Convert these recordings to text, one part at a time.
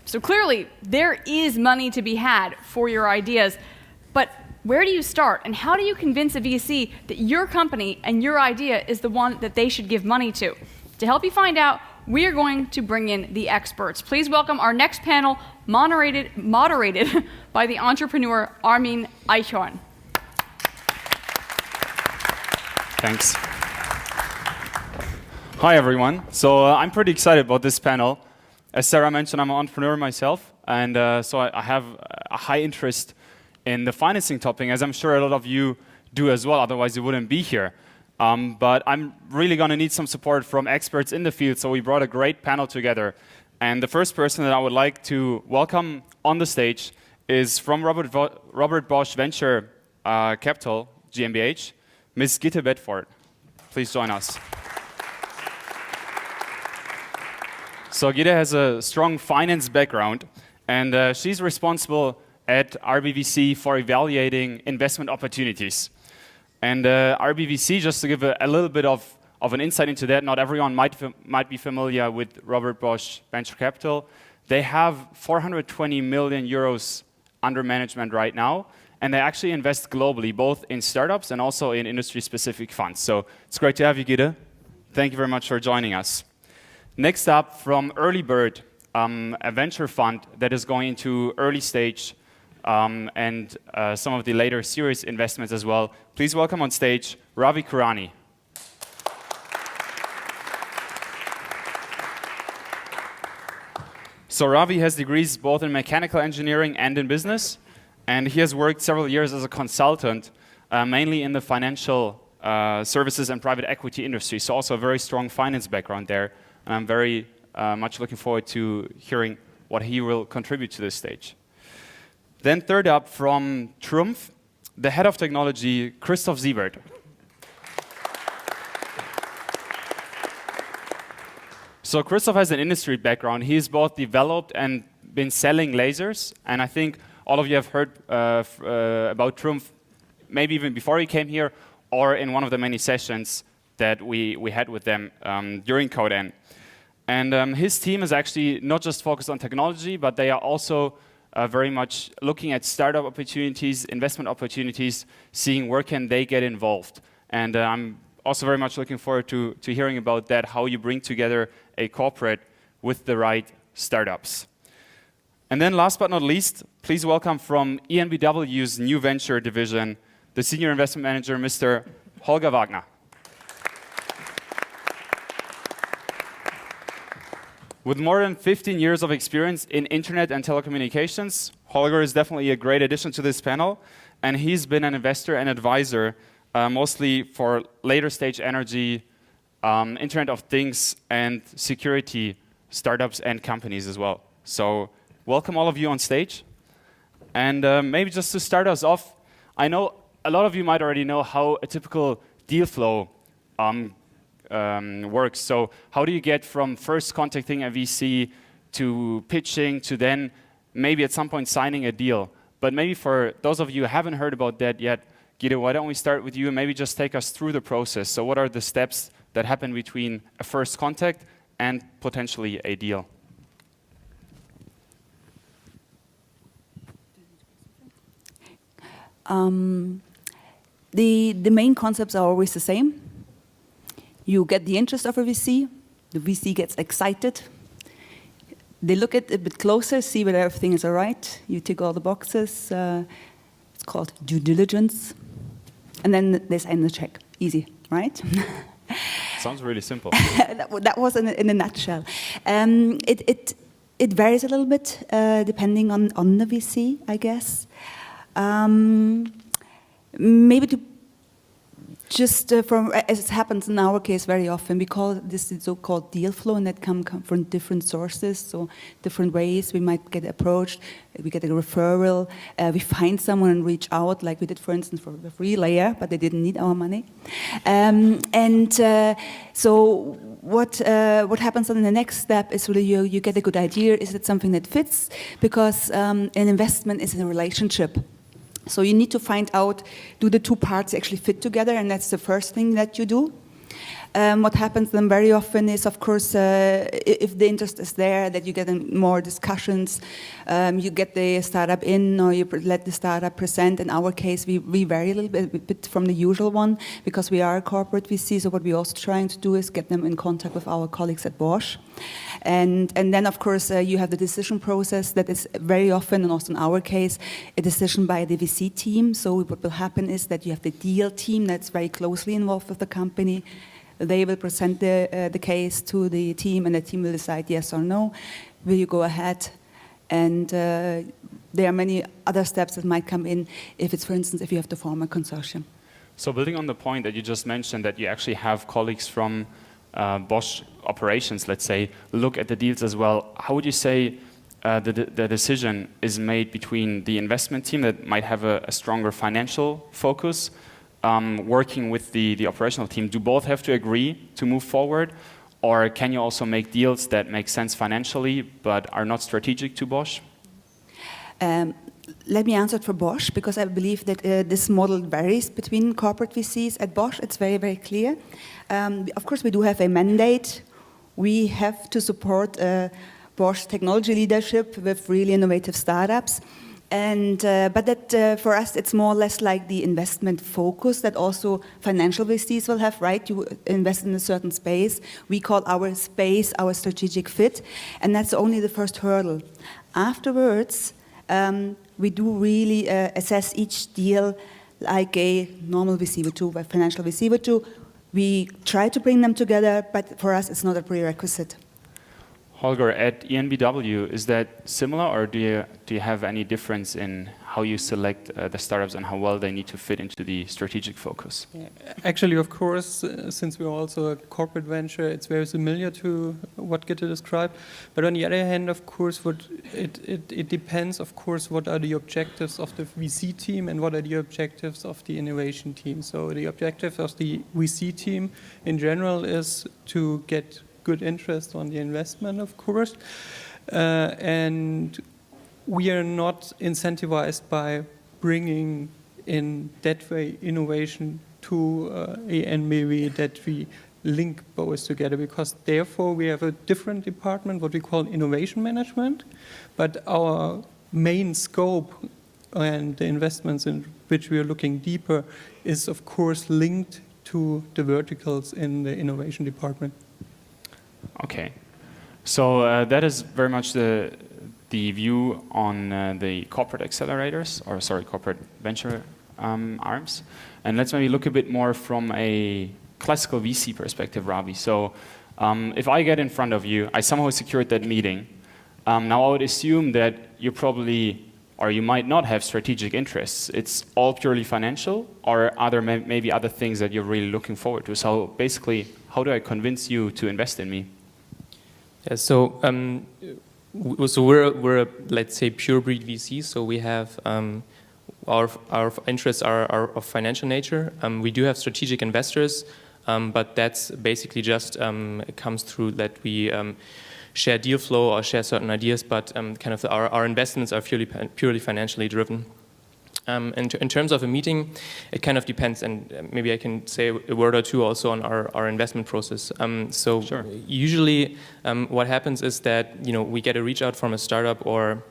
So clearly, there is money to be had for your ideas, but where do you start, and how do you convince a VC that your company and your idea is the one that they should give money to? To help you find out, we are going to bring in the experts. Please welcome our next panel, moderated by the entrepreneur Armin Eichhorn. Thanks. Hi, everyone. So I'm pretty excited about this panel. As Sarah mentioned, I'm an entrepreneur myself, and so I have a high interest in the financing topic, as I'm sure a lot of you do as well, otherwise you wouldn't be here. But I'm really going to need some support from experts in the field, so we brought a great panel together. And the first person that I would like to welcome on the stage is from Robert Bosch Venture Capital, GmbH, Ms. Gitte Bedford. Please join us. So Gitte has a strong finance background, and she's responsible at RBVC for evaluating investment opportunities. And RBVC, just to give a little bit of an insight into that, not everyone might be familiar with Robert Bosch Venture Capital. They have 420 million euros under management right now, and they actually invest globally, both in startups and also in industry-specific funds. So it's great to have you, Gitte. Thank you very much for joining us. Next up, from Early Bird, a venture fund that is going into early stage and some of the later serious investments as well. Please welcome on stage Ravi Kurani. So Ravi has degrees both in mechanical engineering and in business, and he has worked several years as a consultant, mainly in the financial services and private equity industry, so also a very strong finance background there. And I'm very much looking forward to hearing what he will contribute to this stage. Then third up, from Trumpf, the head of technology, Christoph Siebert. So Christoph has an industry background. He's both developed and been selling lasers, and I think all of you have heard about Trumpf maybe even before he came here or in one of the many sessions that we had with them during Coden. And his team is actually not just focused on technology, but they are also very much looking at startup opportunities, investment opportunities, seeing where can they get involved. And I'm also very much looking forward to hearing about that, how you bring together a corporate with the right startups. And then last but not least, please welcome from EnBW's new venture division, the senior investment manager, Mr. Holger Wagner. With more than 15 years of experience in internet and telecommunications, Holger is definitely a great addition to this panel, and he's been an investor and advisor mostly for later stage energy, Internet of Things, and security startups and companies as well. So welcome all of you on stage. And maybe just to start us off, I know a lot of you might already know how a typical deal flow works. So how do you get from first contacting a VC to pitching to then maybe at some point signing a deal? But maybe for those of you who haven't heard about that yet, Gitte, why don't we start with you and maybe just take us through the process. So what are the steps that happen between a first contact and potentially a deal? The main concepts are always the same. You get the interest of a VC, the VC gets excited, they look at it a bit closer, see whether everything is all right, you tick all the boxes, it's called due diligence, and then they sign the check. Easy, right? Sounds really simple. That was in a nutshell. It varies a little bit depending on the VC, I guess. Maybe to just from, as it happens in our case very often, we call this the so-called deal flow, and that come from different sources, so different ways. We might get approached, we get a referral, we find someone and reach out, like we did, for instance, for the free layer, but they didn't need our money. So what happens on the next step is really you get a good idea. Is it something that fits? Because an investment is a relationship. So you need to find out, do the two parts actually fit together, and that's the first thing that you do. What happens then very often is, of course, if the interest is there, that you get in more discussions, you get the startup in, or you let the startup present. In our case, we vary a little bit from the usual one, because we are a corporate VC, so what we're also trying to do is get them in contact with our colleagues at Bosch. And then, of course, you have the decision process that is very often, and also in our case, a decision by the VC team. So what will happen is that you have the deal team that's very closely involved with the company. They will present the case to the team, and the team will decide yes or no. Will you go ahead? And there are many other steps that might come in if it's, for instance, if you have to form a consortium. So building on the point that you just mentioned, that you actually have colleagues from Bosch operations, let's say, look at the deals as well, how would you say the decision is made between the investment team that might have a stronger financial focus, working with the operational team? Do both have to agree to move forward? Or can you also make deals that make sense financially but are not strategic to Bosch? Let me answer it for Bosch, because I believe that this model varies between corporate VCs. At Bosch, it's very, very clear. Of course, we do have a mandate. We have to support Bosch technology leadership with really innovative startups. But that for us, it's more or less like the investment focus that also financial VCs will have, right? You invest in a certain space. We call our space our strategic fit, and that's only the first hurdle. Afterwards, we do really assess each deal like a normal VC would do, a financial VC would do. We try to bring them together, but for us, it's not a prerequisite. Holger, at EnBW, is that similar, or do you have any difference in how you select the startups and how well they need to fit into the strategic focus? Yeah. Actually, of course, since we're also a corporate venture, it's very similar to what Gitte described. But on the other hand, of course, it depends, of course, what are the objectives of the VC team and what are the objectives of the innovation team. So the objective of the VC team in general is to get good interest on the investment, of course, and we are not incentivized by bringing in that way innovation to and maybe that we link both together, because therefore we have a different department, what we call innovation management, but our main scope and the investments in which we are looking deeper is of course linked to the verticals in the innovation department. Okay, so that is very much the view on the corporate accelerators, or sorry, corporate venture arms. And let's maybe look a bit more from a classical VC perspective, Ravi. So if I get in front of you, I somehow secured that meeting. Now I would assume that you probably, or you might not have strategic interests. It's all purely financial, or are there maybe other things that you're really looking forward to? So basically, how do I convince you to invest in me? Yeah, so we're a, let's say, pure breed VC. So we have our interests are of financial nature. We do have strategic investors, but that's basically just comes through that we share deal flow or share certain ideas. But kind of our investments are purely financially driven. In terms of a meeting, it kind of depends, and maybe I can say a word or two also on our investment process. So sure. Usually what happens is that we get a reach out from a startup, or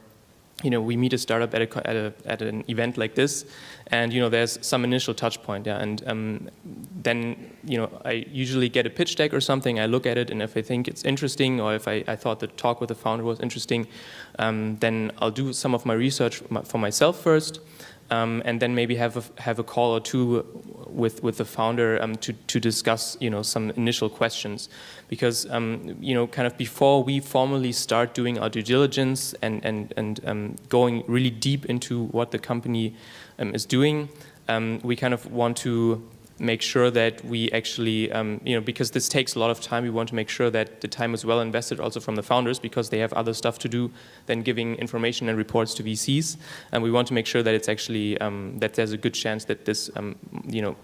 we meet a startup at an event like this, and there's some initial touch point, yeah, and then I usually get a pitch deck or something. I look at it, and if I think it's interesting, or if I thought the talk with the founder was interesting, then I'll do some of my research for myself first. And then maybe have a call or two with the founder to discuss some initial questions, because kind of before we formally start doing our due diligence and going really deep into what the company is doing, we kind of want to make sure that we actually, because this takes a lot of time, we want to make sure that the time is well invested also from the founders, because they have other stuff to do than giving information and reports to VCs. And we want to make sure that it's actually, that there's a good chance that this,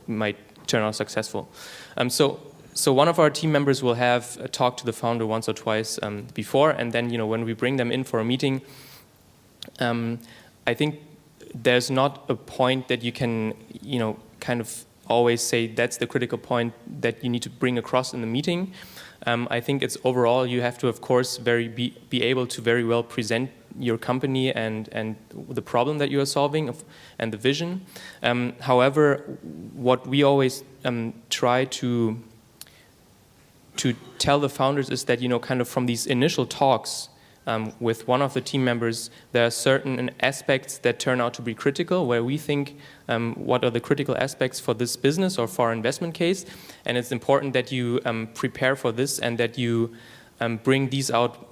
might turn out successful. So one of our team members will have a talk to the founder once or twice before, and then, when we bring them in for a meeting, I think there's not a point that you can, kind of always say that's the critical point that you need to bring across in the meeting. I think it's overall you have to, of course, be able to very well present your company and the problem that you are solving and the vision. However, what we always try to tell the founders is that, kind of from these initial talks with one of the team members, there are certain aspects that turn out to be critical, where we think what are the critical aspects for this business or for our investment case, and it's important that you prepare for this and that you bring these out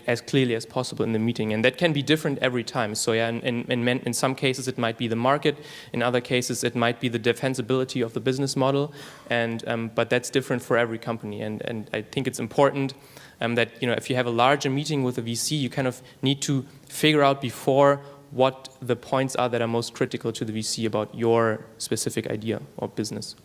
as clearly as possible in the meeting, and that can be different every time. So yeah, in some cases it might be the market, in other cases it might be the defensibility of the business model, and but that's different for every company, and I think it's important that if you have a larger meeting with a VC, you kind of need to figure out before what the points are that are most critical to the VC about your specific idea or business.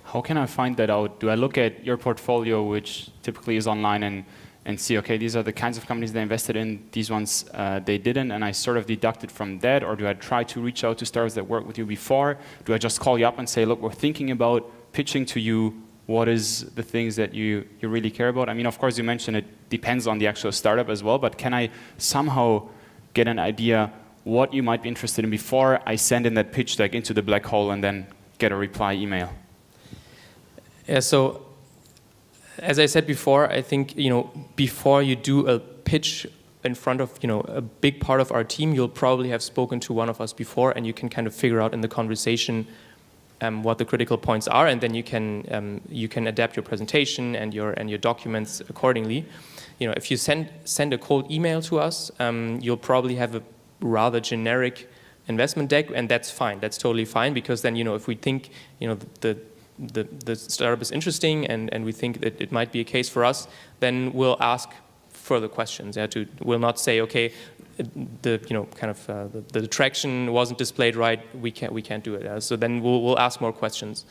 How can I find that out? Do I look at your portfolio, which typically is online, and see, okay, these are the kinds of companies they invested in, these ones they didn't, and I sort of deduct it from that? Or do I try to reach out to startups that worked with you before? Do I just call you up and say, look, we're thinking about pitching to you, what is the things that you really care about? I mean, of course, you mentioned it depends on the actual startup as well, but can I somehow get an idea what you might be interested in before I send in that pitch deck into the black hole and then get a reply email? Yeah, so as I said before, I think before you do a pitch in front of a big part of our team, you'll probably have spoken to one of us before, and you can kind of figure out in the conversation what the critical points are, and then you can adapt your presentation and your documents accordingly. If you send a cold email to us, you'll probably have a rather generic investment deck, and that's fine. That's totally fine, because then if we think the startup is interesting and we think that it might be a case for us, then we'll ask further questions. We'll not say, okay, the traction wasn't displayed right, we can't do it. So then we'll ask more questions.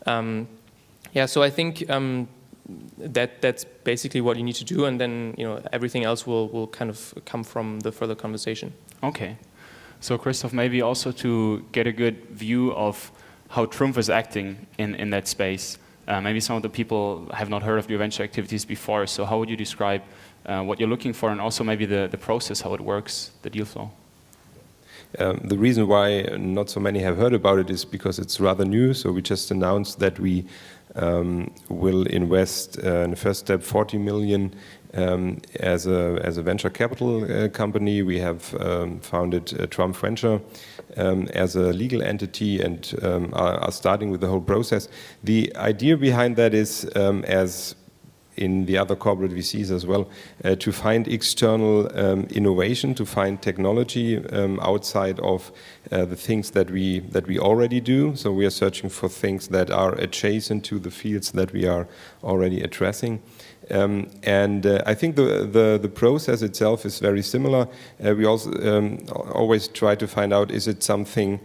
So I think that's basically what you need to do, and then everything else will kind of come from the further conversation. Okay. So Christoph, maybe also to get a good view of how Trumpf is acting in that space. Maybe some of the people have not heard of your venture activities before, so how would you describe what you're looking for, and also maybe the process, how it works, the deal flow? The reason why not so many have heard about it is because it's rather new. So we just announced that we will invest in the first step 40 million as a venture capital company. We have founded Trumpf Venture as a legal entity and are starting with the whole process. The idea behind that is, as in the other corporate VCs as well, to find external innovation, to find technology outside of the things that we already do. So we are searching for things that are adjacent to the fields that we are already addressing. And I think the process itself is very similar. We also always try to find out, is it something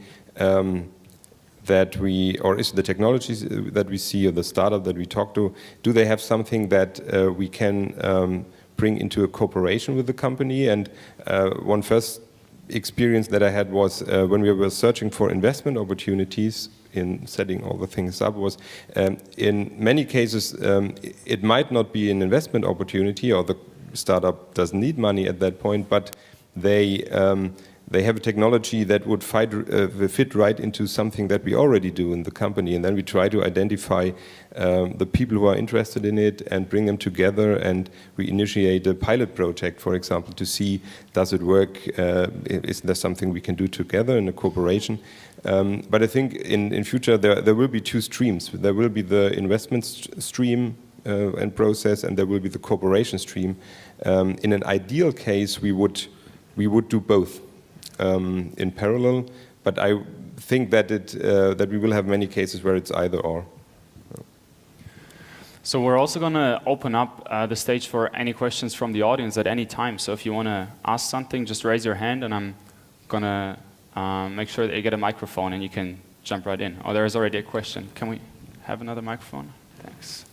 or is the technologies that we see or the startup that we talk to, do they have something that we can bring into a cooperation with the company? And one first experience that I had was when we were searching for investment opportunities in setting all the things up was, in many cases, it might not be an investment opportunity, or the startup doesn't need money at that point, but they have a technology that would fit right into something that we already do in the company, and then we try to identify the people who are interested in it and bring them together, and we initiate a pilot project, for example, to see, does it work, is there something we can do together in a cooperation. But I think in future there will be two streams. There will be the investment stream and process, and there will be the cooperation stream. In an ideal case, we would do both in parallel, but I think that that we will have many cases where it's either or. So we're also going to open up the stage for any questions from the audience at any time. So if you want to ask something, just raise your hand, and I'm going to make sure that you get a microphone and you can jump right in. Oh, there is already a question. Can we have another microphone? Thanks.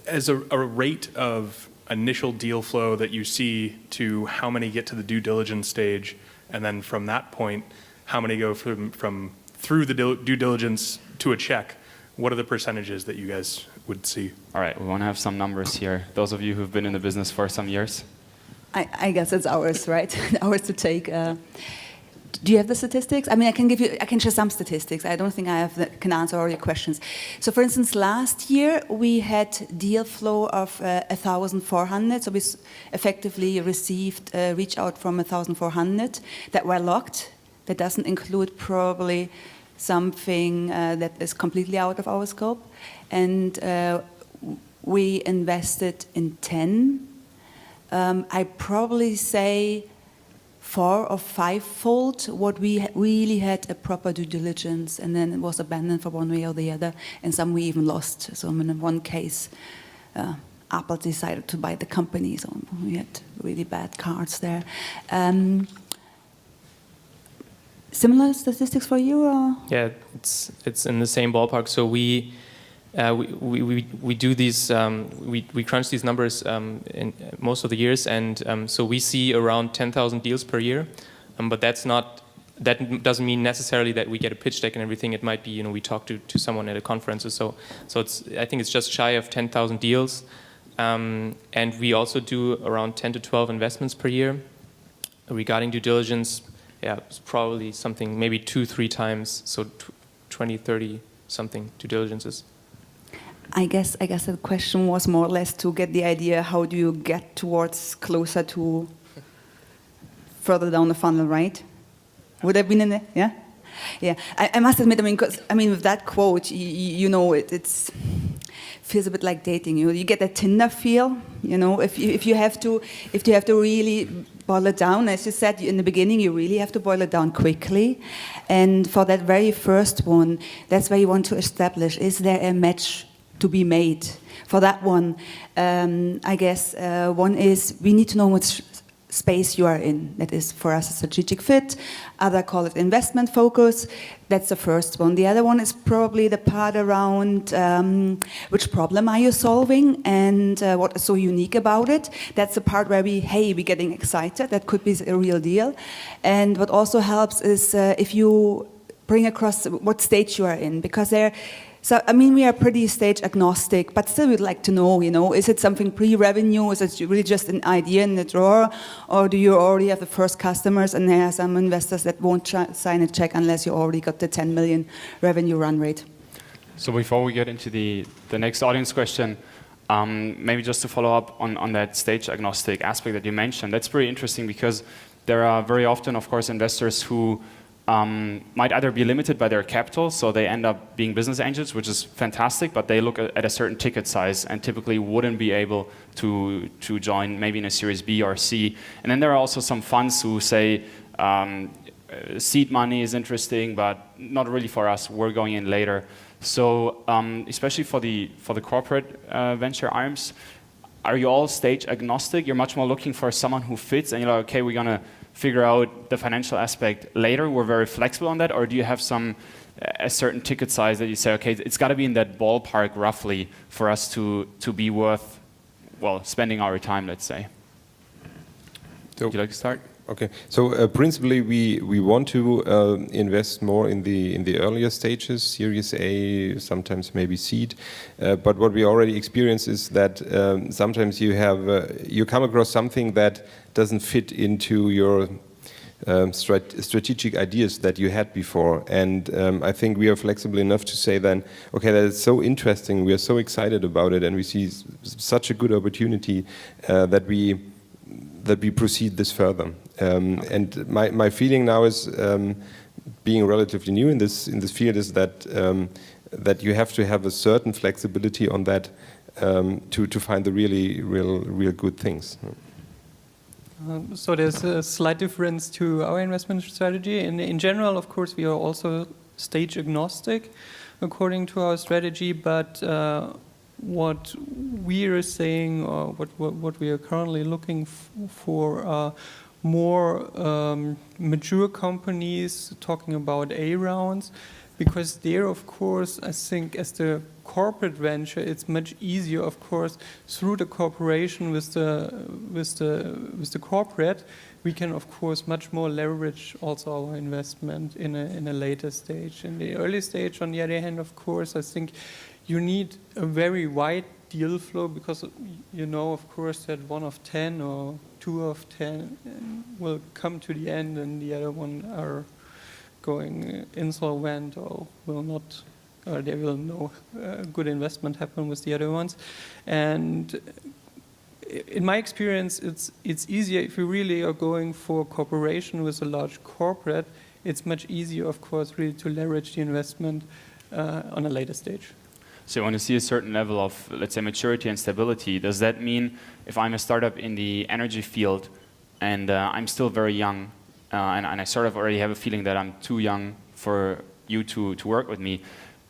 As a rate of initial deal flow that you see to how many get to the due diligence stage, and then from that point, how many go from through the due diligence to a check? What are the percentages that you guys would see? All right, we want to have some numbers here. Those of you who've been in the business for some years. I guess it's ours, right? Ours to take. Do you have the statistics? I mean, I can share some statistics. I don't think can answer all your questions. So, for instance, last year we had deal flow of 1,400. So we effectively received reach out from 1,400 that were locked. That doesn't include probably something that is completely out of our scope. And we invested in 10. I probably say 4 or 5-fold what we really had a proper due diligence, and then it was abandoned for one way or the other, and some we even lost. So in one case, Apple decided to buy the company, so we had really bad cards there. Similar statistics for you? Or? Yeah, it's in the same ballpark. So we do these, we crunch these numbers in most of the years, and so we see around 10,000 deals per year, but that doesn't mean necessarily that we get a pitch deck and everything. It might be, we talk to someone at a conference or so. So I think it's just shy of 10,000 deals, and we also do around 10 to 12 investments per year. Regarding due diligence, yeah, it's probably something maybe 2-3 times, so 20, 30 something due diligences. I guess the question was more or less to get the idea, how do you get towards closer to further down the funnel, right? Would have been in there, yeah? Yeah, I must admit, with that quote, it's feels a bit like dating. You get a Tinder feel, if you have to really boil it down, as you said in the beginning, you really have to boil it down quickly. And for that very first one, that's where you want to establish, is there a match to be made? For that one, I guess one is we need to know which space you are in. That is for us a strategic fit. Other call it investment focus. That's the first one. The other one is probably the part around which problem are you solving and what is so unique about it. That's the part where we're getting excited. That could be a real deal. And what also helps is if you bring across what stage you are in, because we are pretty stage agnostic, but still we'd like to know, is it something pre-revenue? Is it really just an idea in the drawer? Or do you already have the first customers and there are some investors that won't sign a check unless you already got the 10 million revenue run rate? So before we get into the next audience question, maybe just to follow up on that stage agnostic aspect that you mentioned, that's pretty interesting because there are very often, of course, investors who might either be limited by their capital, so they end up being business angels, which is fantastic, but they look at a certain ticket size and typically wouldn't be able to join maybe in a Series B or C. And then there are also some funds who say seed money is interesting, but not really for us, we're going in later. So especially for the corporate venture arms, are you all stage agnostic? You're much more looking for someone who fits and you're like, okay, we're going to figure out the financial aspect later, we're very flexible on that, or do you have a certain ticket size that you say, okay, it's got to be in that ballpark roughly for us to be worth, spending our time, let's say? Would you like to start? Okay, so principally we want to invest more in the earlier stages, Series A, sometimes maybe seed. But what we already experience is that sometimes you come across something that doesn't fit into your strategic ideas that you had before. And I think we are flexible enough to say then, okay, that is so interesting, we are so excited about it, and we see such a good opportunity that we proceed this further. And my feeling now is, being relatively new in this field, is that you have to have a certain flexibility on that to find the real good things. So there's a slight difference to our investment strategy. In general, of course, we are also stage agnostic according to our strategy, but what we are saying, or what we are currently looking for, are more mature companies, talking about A rounds, because there, of course, I think as the corporate venture, it's much easier, of course, through the cooperation with the corporate, we can, of course, much more leverage also our investment in a later stage. In the early stage, on the other hand, of course, I think you need a very wide deal flow because you know, of course, that 1 of 10 or 2 of 10 will come to the end and the other one are going insolvent or will not, or there will no good investment happen with the other ones. And in my experience, it's easier if you really are going for cooperation with a large corporate. It's much easier, of course, really to leverage the investment on a later stage. So when you see a certain level of, let's say, maturity and stability, does that mean if I'm a startup in the energy field and I'm still very young and I sort of already have a feeling that I'm too young for you to work with me,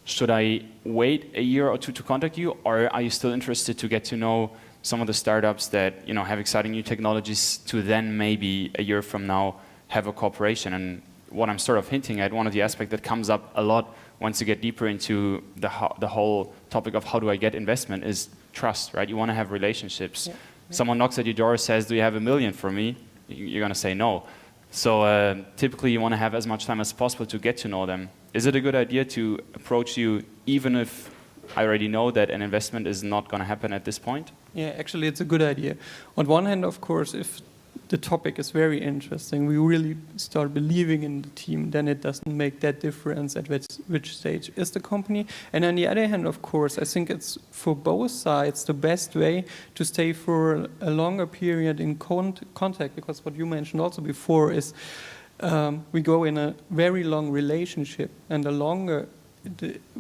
should I wait a year or two to contact you, or are you still interested to get to know some of the startups that have exciting new technologies to then maybe a year from now have a cooperation? And what I'm sort of hinting at, one of the aspects that comes up a lot once you get deeper into the whole topic of how do I get investment is trust, right? You want to have relationships. Yeah. Someone knocks at your door, says, do you have $1 million for me? You're going to say no. So typically you want to have as much time as possible to get to know them. Is it a good idea to approach you even if I already know that an investment is not going to happen at this point? Yeah, actually it's a good idea. On one hand, of course, if the topic is very interesting, we really start believing in the team, then it doesn't make that difference at which stage is the company. And on the other hand, of course, I think it's for both sides the best way to stay for a longer period in contact, because what you mentioned also before is we go in a very long relationship, and the longer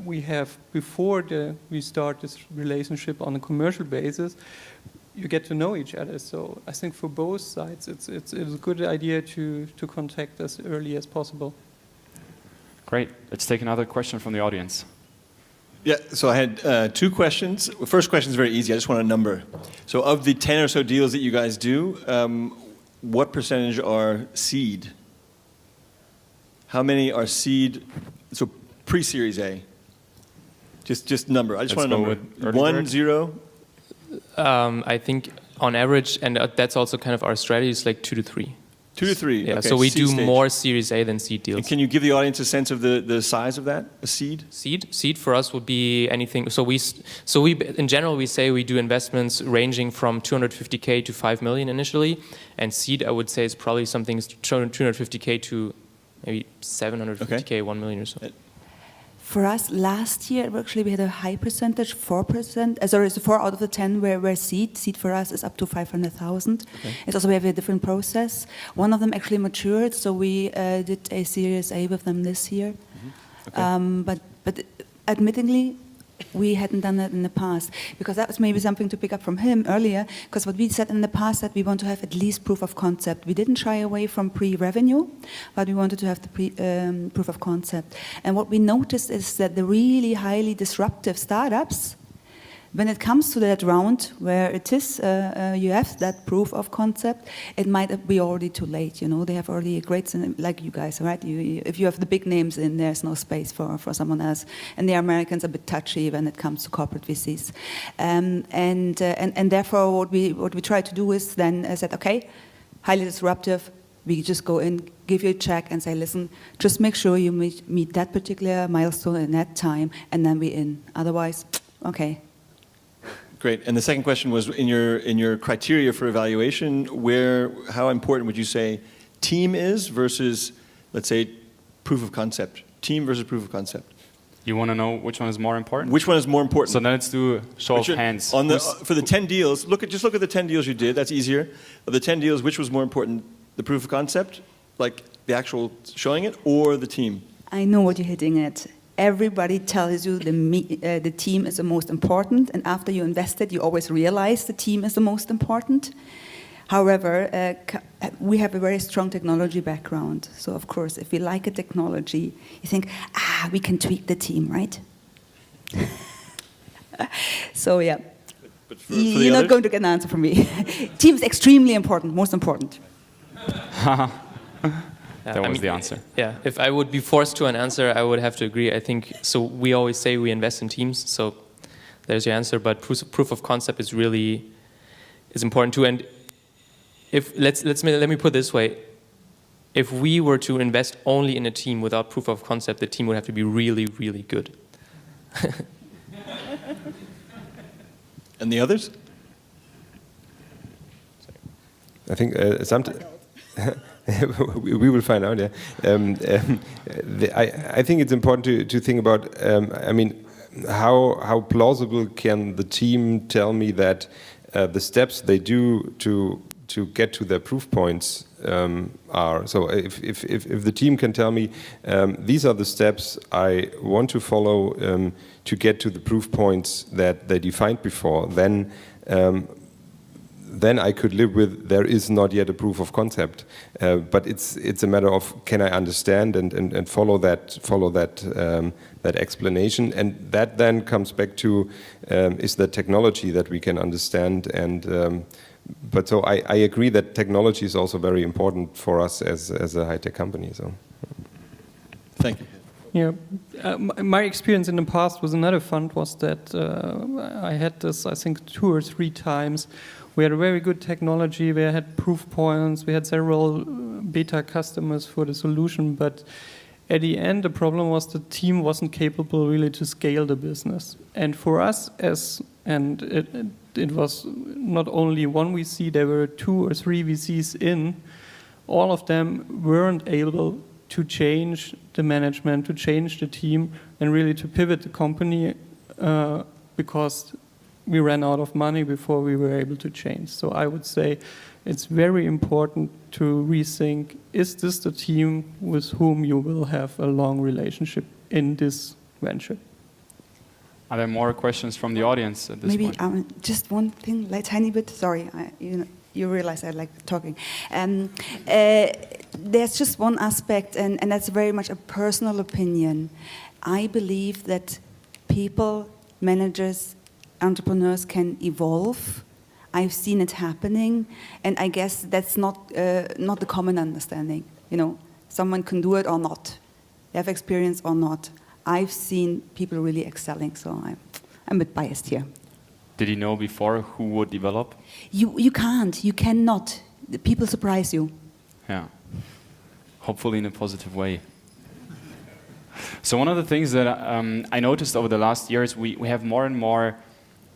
we have before we start this relationship on a commercial basis, you get to know each other. So I think for both sides, it's a good idea to contact as early as possible. Great. Let's take another question from the audience. Yeah, so I had 2 questions. The first question is very easy. I just want a number. So of the 10 or so deals that you guys do, what percentage are seed? How many are seed, so pre-Series A? Just number. I just want a number. 1, 0? I think on average, and that's also kind of our strategy, is like 2 to 3. 2 to 3. Yeah, okay. so we seed do stage. more Series A than seed deals. And can you give the audience a sense of the size of that, a seed? Seed for us would be anything. So we in general we say we do investments ranging from 250K to 5 million initially, and seed I would say is probably something 250K to maybe 750K, okay. 1 million or so. For us, last year, actually, we had a high percentage, 4%. Sorry, so 4 out of the 10 were seed. Seed for us is up to 500,000. Okay. It's also, we have a different process. One of them actually matured, so we did a Series A with them this year. Mm-hmm. Okay. But admittingly, we hadn't done that in the past, because that was maybe something to pick up from him earlier, because what we said in the past that we want to have at least proof of concept. We didn't shy away from pre-revenue, but we wanted to have the proof of concept. And what we noticed is that the really highly disruptive startups, when it comes to that round where it is, you have that proof of concept, it might be already too late. They have already a great, like you guys, right? If you have the big names in, there's no space for someone else. And the Americans are a bit touchy when it comes to corporate VCs, and therefore what we try to do is then said, okay, highly disruptive. We just go in, give you a check, and say, listen, just make sure you meet that particular milestone in that time, and then we in. Otherwise, okay. Great. And the second question was, in your criteria for evaluation, how important would you say team is versus, let's say, proof of concept? Team versus proof of concept. You want to know which one is more important? Which one is more important? So then let's do show of hands. For the 10 deals, just look at the 10 deals you did. That's easier. Of the 10 deals, which was more important? The proof of concept, like the actual showing it, or the team? I know what you're hitting at. Everybody tells you the team is the most important, and after you invested, you always realize the team is the most important. However, we have a very strong technology background. So, of course, if we like a technology, you think, we can tweak the team, right? So, yeah. But for you're not going to get an answer from me. Team is extremely important, most important. That was the answer. Yeah, if I would be forced to an answer, I would have to agree. I think so. We always say we invest in teams, so there's your answer. But proof of concept is important too. And if let me put it this way: if we were to invest only in a team without proof of concept, the team would have to be really, really good. And the others? I think we will find out. Yeah, I think it's important to think about. I mean, how plausible can the team tell me that the steps they do to get to their proof points are? So if the team can tell me these are the steps I want to follow to get to the proof points that they defined before, then I could live with there is not yet a proof of concept, but it's a matter of can I understand and follow that explanation, and that then comes back to is the technology that we can understand, and but so I agree that technology is also very important for us as a high-tech company. So Thank you. Yeah, my experience in the past with another fund was that I had this, I think, 2 or 3 times. We had a very good technology, we had proof points, we had several beta customers for the solution, but at the end the problem was the team wasn't capable really to scale the business. And for us, it was not only one VC, there were 2 or 3 VCs in, all of them weren't able to change the management, to change the team, and really to pivot the company because we ran out of money before we were able to change. So I would say it's very important to rethink, is this the team with whom you will have a long relationship in this venture? Are there more questions from the audience at this point? Maybe just one thing, like tiny bit. Sorry, you realize I like talking. There's just one aspect, and that's very much a personal opinion. I believe that people, managers, entrepreneurs can evolve. I've seen it happening, and I guess that's not the common understanding. You know, someone can do it or not. They have experience or not. I've seen people really excelling, so I'm a bit biased here. Did you know before who would develop? You can't. You cannot. The people surprise you. Yeah. Hopefully in a positive way. So one of the things that I noticed over the last years, we have more and more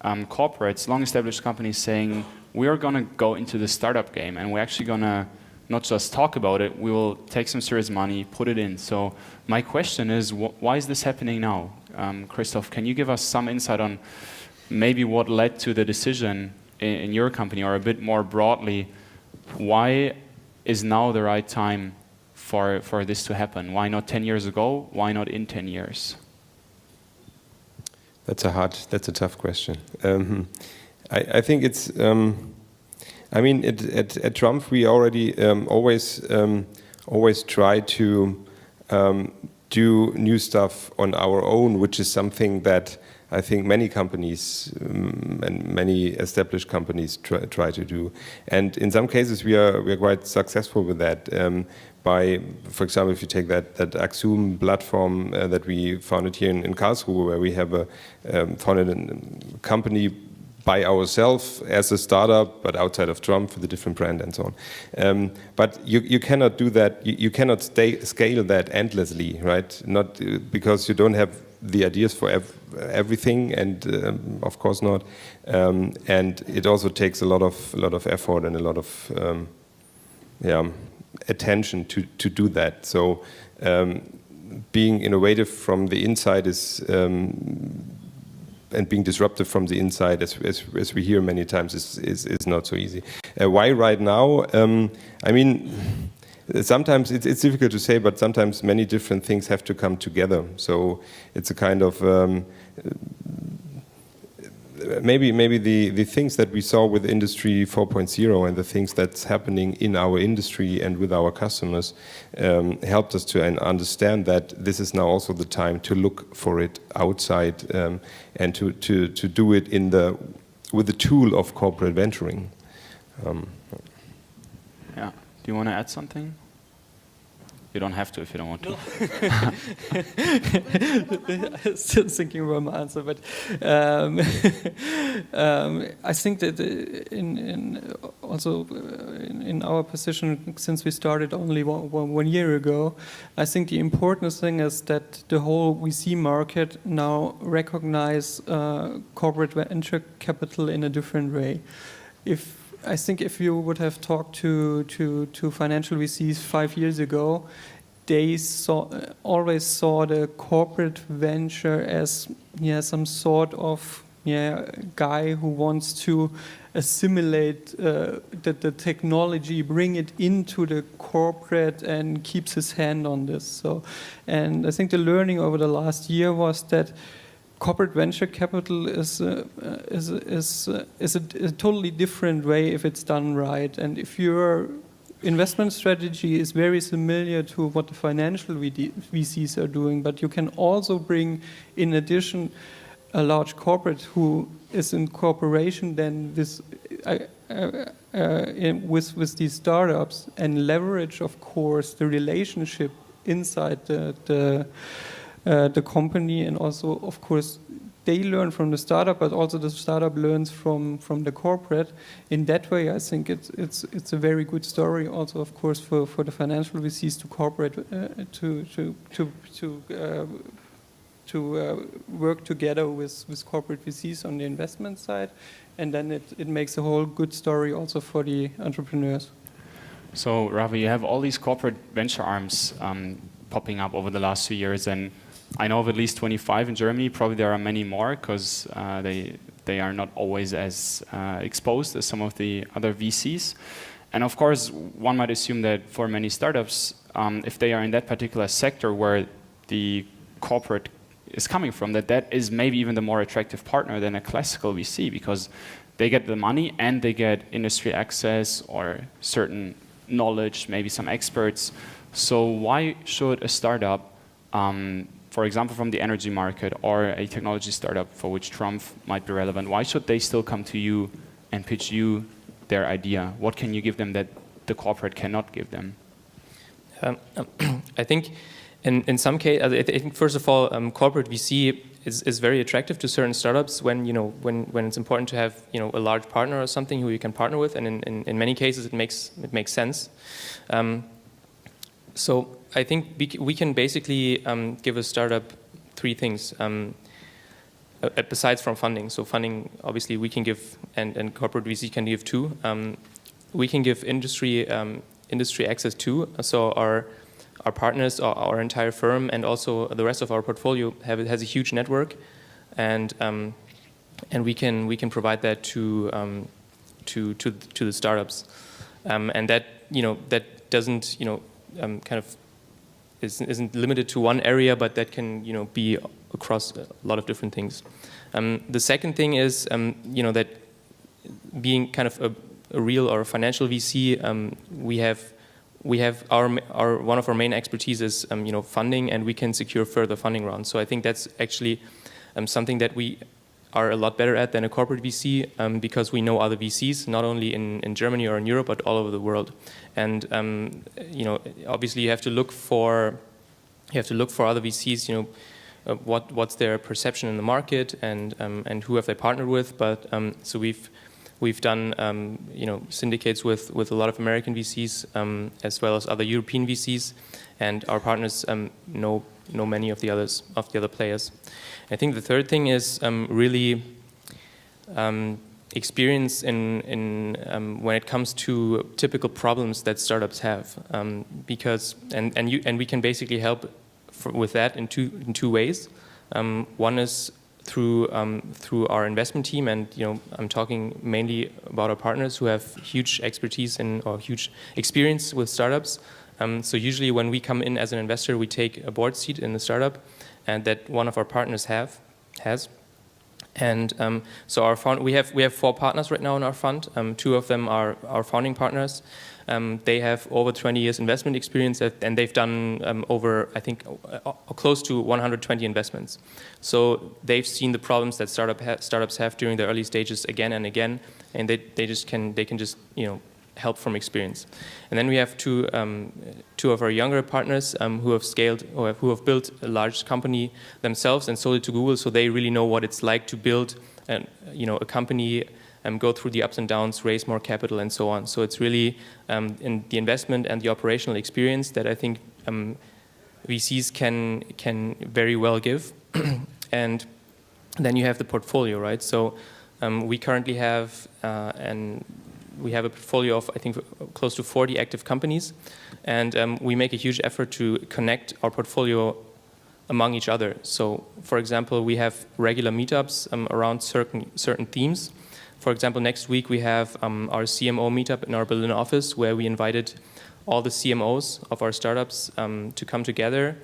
corporates, long-established companies saying, we are going to go into the startup game, and we're actually going to not just talk about it, we will take some serious money, put it in. So my question is, why is this happening now? Christoph, can you give us some insight on maybe what led to the decision in your company, or a bit more broadly, why is now the right time for this to happen? Why not 10 years ago? Why not in 10 years? That's a tough question. I think it's, I mean, at Trump we already always try to do new stuff on our own, which is something that I think many companies and many established companies try to do. And in some cases we are quite successful with that. By, for example, if you take that Axum platform that we founded here in Karlsruhe, where we have founded a company by ourselves as a startup, but outside of Trump with a different brand and so on. But you cannot do that. You cannot scale that endlessly, right? Not because you don't have the ideas for everything, and of course not. And it also takes a lot of effort and a lot of attention to do that. So being innovative from the inside is and being disruptive from the inside, as we hear many times, is not so easy. Why right now? I mean, sometimes it's difficult to say, but sometimes many different things have to come together. So it's a kind of maybe the things that we saw with Industry 4.0 and the things that's happening in our industry and with our customers helped us to understand that this is now also the time to look for it outside and to do it with the tool of corporate venturing. Yeah. Do you want to add something? You don't have to if you don't want to. Still thinking about my answer, but I think that in our position, since we started only one year ago, I think the important thing is that the whole VC market now recognize corporate venture capital in a different way. I think if you would have talked to financial VCs 5 years ago, they always saw the corporate venture as some sort of guy who wants to assimilate the technology, bring it into the corporate, and keeps his hand on this. So, and I think the learning over the last year was that corporate venture capital is a totally different way if it's done right. And if your investment strategy is very similar to what the financial VCs are doing, but you can also bring, in addition, a large corporate who is in cooperation then with these startups and leverage, of course, the relationship inside the company, and also, of course, they learn from the startup, but also the startup learns from the corporate. In that way, I think it's a very good story. Also, of course, for the financial VCs to cooperate to work together with corporate VCs on the investment side, and then it makes a whole good story also for the entrepreneurs. So, Ravi, you have all these corporate venture arms popping up over the last 2 years, and I know of at least 25 in Germany. Probably there are many more because they are not always as exposed as some of the other VCs. And of course, one might assume that for many startups, if they are in that particular sector where the corporate is coming from, that is maybe even the more attractive partner than a classical VC, because they get the money and they get industry access or certain knowledge, maybe some experts. So why should a startup, for example, from the energy market, or a technology startup for which Trump might be relevant, why should they still come to you and pitch you their idea? What can you give them that the corporate cannot give them? I think in some cases, I think first of all, corporate VC is very attractive to certain startups when it's important to have a large partner or something who you can partner with, and in many cases it makes sense. So I think we can basically give a startup 3 things besides from funding. So funding, obviously, we can give, and corporate VC can give too. We can give industry access too. So our partners, our entire firm, and also the rest of our portfolio has a huge network, and we can provide that to the startups, and that that doesn't kind of isn't limited to one area, but that can be across a lot of different things. The second thing is that being kind of a real or a financial VC, we have our one of our main expertise is funding, and we can secure further funding rounds. So I think that's actually something that we are a lot better at than a corporate VC, because we know other VCs, not only in Germany or in Europe, but all over the world. And obviously you have to look for other VCs, what's their perception in the market, and who have they partnered with. But so we've done syndicates with a lot of American VCs, as well as other European VCs, and our partners know many of the other players. I think the third thing is really experience in when it comes to typical problems that startups have, because we can basically help with that in two ways. One is through our investment team, and I'm talking mainly about our partners who have huge expertise or huge experience with startups. So usually when we come in as an investor, we take a board seat in the startup, and that one of our partners has. And so we have 4 partners right now in our fund. 2 of them are our founding partners. They have over 20 years investment experience, and they've done over, I think, close to 120 investments. So they've seen the problems that startups have during the early stages again and again, and they can just help from experience. And then we have two of our younger partners who have scaled or who have built a large company themselves and sold it to Google, so they really know what it's like to build a company, go through the ups and downs, raise more capital, and so on. So it's really in the investment and the operational experience that I think VCs can very well give. And then you have the portfolio, right? So we currently have we have a portfolio of, I think, close to 40 active companies, and we make a huge effort to connect our portfolio among each other. So, for example, we have regular meetups around certain themes. For example, next week we have our CMO meetup in our Berlin office, where we invited all the CMOs of our startups to come together,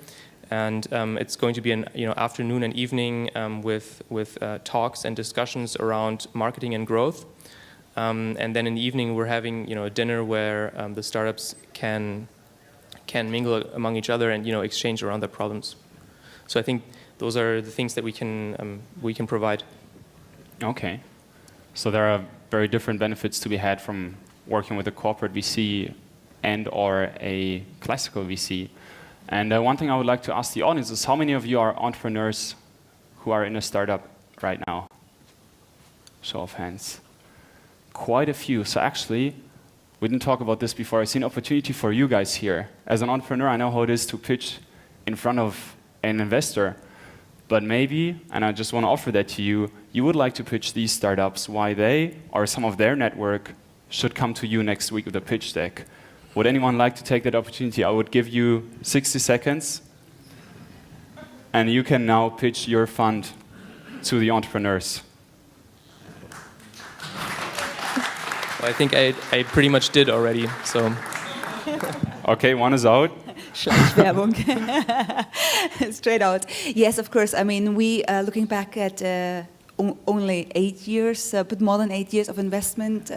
and it's going to be an afternoon and evening with talks and discussions around marketing and growth. And then in the evening we're having a dinner where the startups can mingle among each other and exchange around their problems. So I think those are the things that we can provide. Okay. So there are very different benefits to be had from working with a corporate VC and or a classical VC. And one thing I would like to ask the audience is, how many of you are entrepreneurs who are in a startup right now? Show of hands. Quite a few. So actually, we didn't talk about this before. I see an opportunity for you guys here. As an entrepreneur, I know how it is to pitch in front of an investor. But maybe, and I just want to offer that to you, you would like to pitch these startups why they or some of their network should come to you next week with a pitch deck. Would anyone like to take that opportunity? I would give you 60 seconds, and you can now pitch your fund to the entrepreneurs. Well, I think I pretty much did already, so. Okay, one is out. Schleichwerbung. Straight out. Yes, of course. I mean, we looking back at only 8 years, but more than 8 years of investment.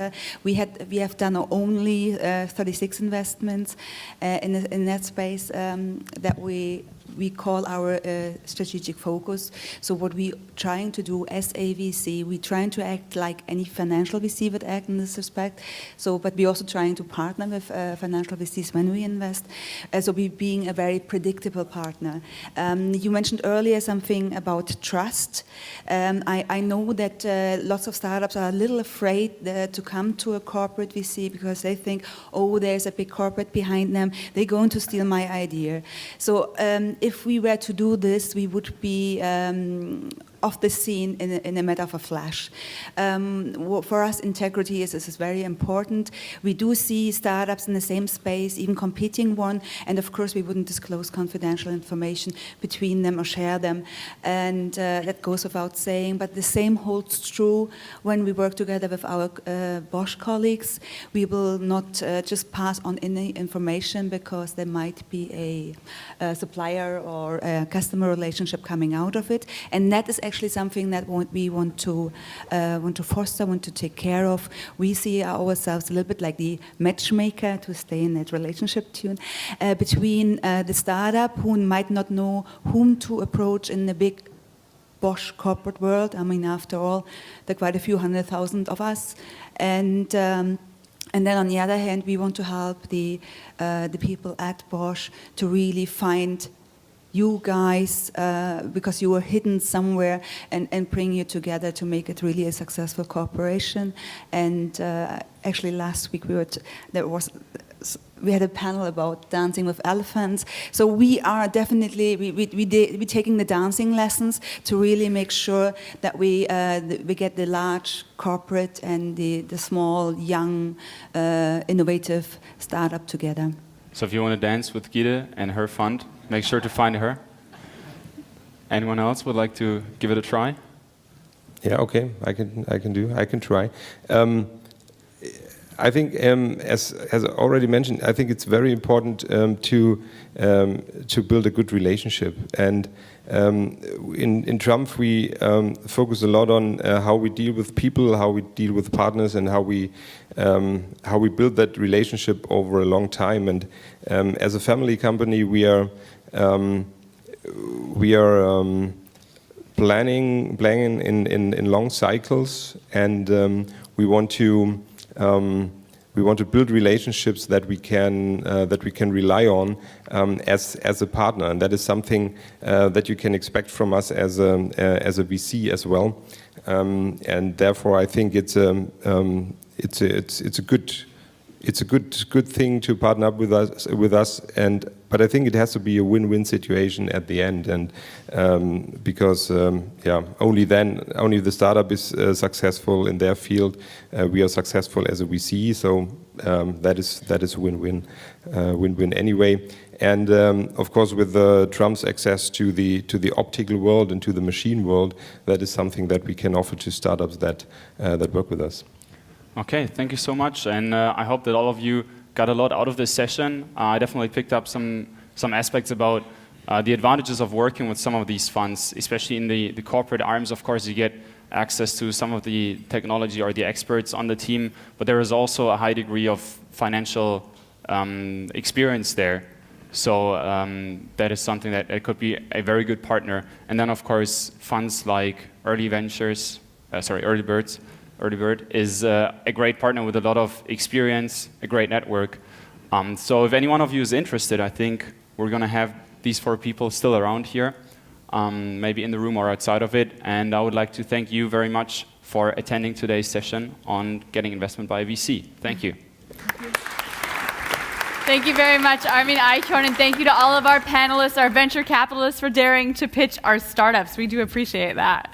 We have done only 36 investments in that space that we call our strategic focus. So what we trying to do as a VC, we trying to act like any financial VC would act in this respect. So, but we also trying to partner with financial VCs when we invest. So we being a very predictable partner. You mentioned earlier something about trust. I know that lots of startups are a little afraid to come to a corporate VC because they think, oh, there's a big corporate behind them. They're going to steal my idea. So if we were to do this, we would be off the scene in a matter of a flash. For us, integrity is very important. We do see startups in the same space, even competing one, and of course we wouldn't disclose confidential information between them or share them, and that goes without saying, but the same holds true when we work together with our Bosch colleagues. We will not just pass on any information because there might be a supplier or a customer relationship coming out of it, and that is actually something that we want to foster, want to take care of. We see ourselves a little bit like the matchmaker, to stay in that relationship tune, between the startup who might not know whom to approach in the big Bosch corporate world. I mean, after all, there are quite a few 100,000 of us, and then on the other hand, we want to help the people at Bosch to really find you guys, because you were hidden somewhere, and bring you together to make it really a successful cooperation. And actually last week we had a panel about dancing with elephants. So we are definitely, we're taking the dancing lessons to really make sure that we get the large corporate and the small, young, innovative startup together. So if you want to dance with Gide and her fund, make sure to find her. Anyone else would like to give it a try? Yeah, okay, I can try. I think, as already mentioned, I think it's very important to build a good relationship. And in Trump, we focus a lot on how we deal with people, how we deal with partners, and how we build that relationship over a long time. And as a family company, we are planning in long cycles, and we want to We want to build relationships that we can rely on as a partner, and that is something that you can expect from us as a VC as well. And therefore, I think it's a good thing to partner up with us. But I think it has to be a win-win situation at the end, and because only if the startup is successful in their field, we are successful as a VC. So that is win-win anyway. And of course, with Trump's access to the optical world and to the machine world, that is something that we can offer to startups that work with us. Okay, thank you so much, and I hope that all of you got a lot out of this session. I definitely picked up some aspects about the advantages of working with some of these funds, especially in the corporate arms. Of course, you get access to some of the technology or the experts on the team, but there is also a high degree of financial experience there. So that is something that it could be a very good partner. And then, of course, funds like Early Bird is a great partner with a lot of experience, a great network. So if any one of you is interested, I think we're going to have these 4 people still around here, maybe in the room or outside of it. And I would like to thank you very much for attending today's session on getting investment by a VC. Thank you. Thank you very much, Armin Eichhorn, and thank you to all of our panelists, our venture capitalists, for daring to pitch our startups. We do appreciate that.